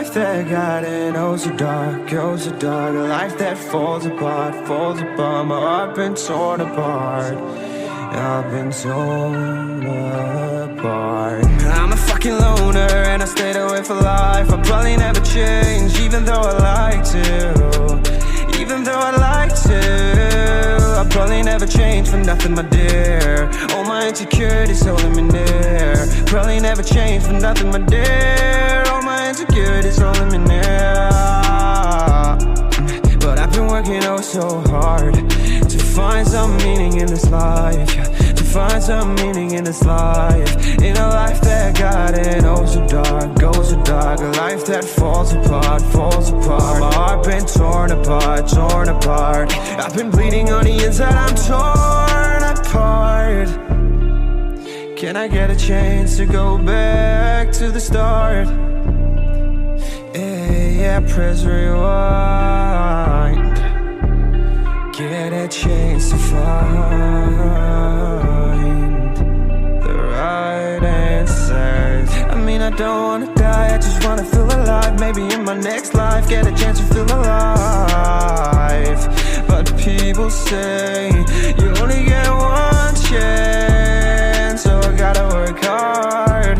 life that got it, oh so dark, oh so dark. A life that falls apart, falls apart. My heart been torn apart, I've been torn apart. I'm a fucking loner and I stayed away for life. I'll probably never change, even though I like to. Even though I'd like to, I'll probably never change for nothing, my dear. All my insecurities holding me near. Probably never change for nothing, my dear. All my insecurities holding me near. But I've been working oh so hard to find some meaning in this life. To find some meaning in this life. In a life that got it oh so dark, oh so dark. A life that falls apart, falls apart. My heart been torn apart, torn apart. I've been bleeding on the inside, I'm torn apart. Can I get a chance to go back to the start? Yeah, press rewind. Get a chance to find the right answers. I mean, I don't wanna die, I just wanna feel alive. Maybe in my next life, get a chance to feel alive. But people say you only get one chance, so I gotta work hard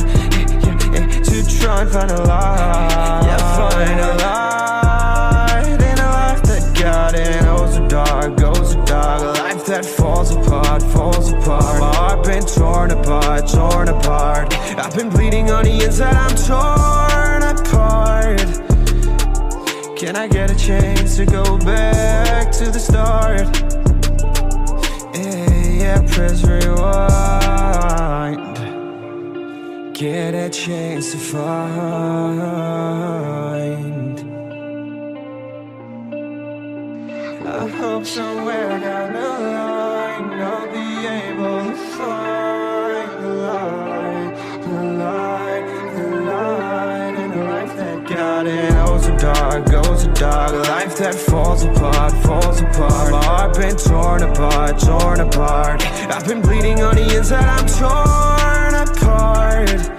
to try and find a light. Yeah, find a light in a life that got it oh so dark, oh so dark. A life that falls apart, falls apart. My heart been torn apart, torn apart. I've been bleeding on the inside, I'm torn apart. Can I get a chance to go back to the start? Yeah, press rewind. Get a chance to find. I hope somewhere down the line I'll be able to find the light, the light, the light in a life that got it oh so dark, oh so dark. A life that falls apart, falls apart. My heart been torn apart, torn apart. I've been bleeding on the inside, I'm torn apart.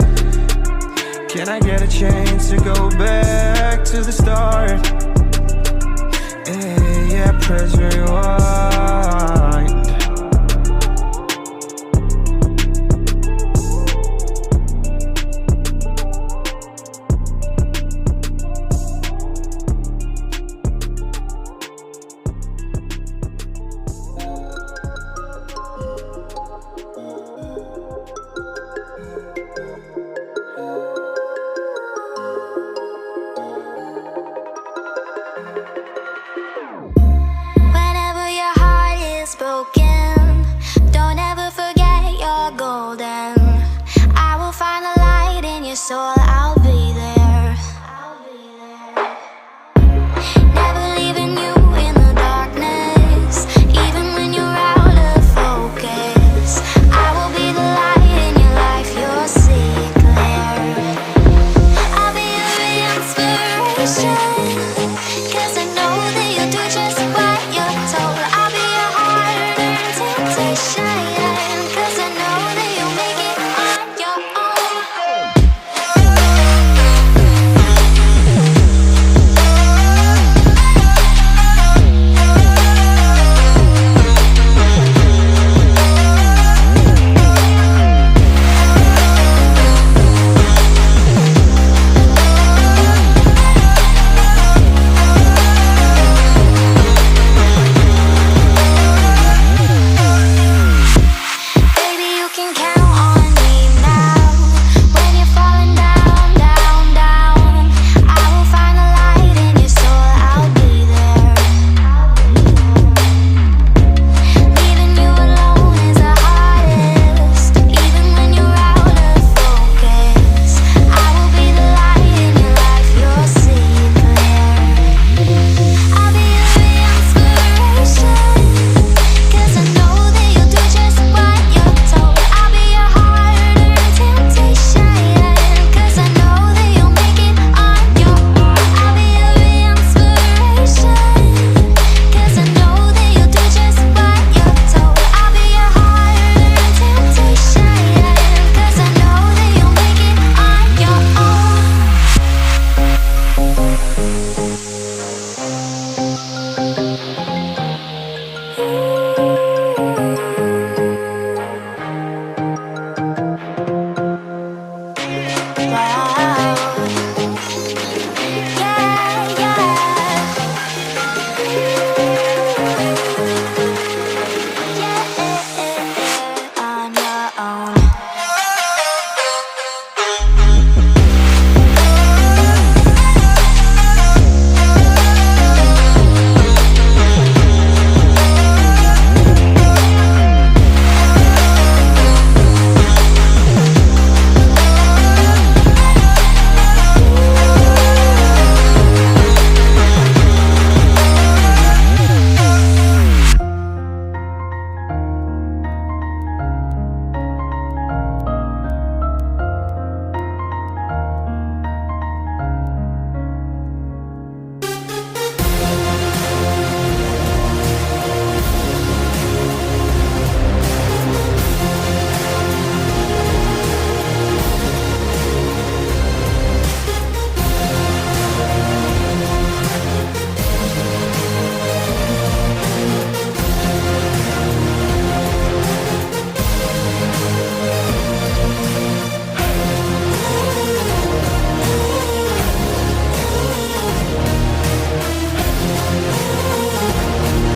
Can I get a chance to go back to the start? Yeah, press rewind. Broken, don't ever forget you're golden. I will find a light in your soul, I'll be there. Never leaving you in the darkness, even when you're out of focus. I will be the light in your life, you'll see clear. I'll be your inspiration.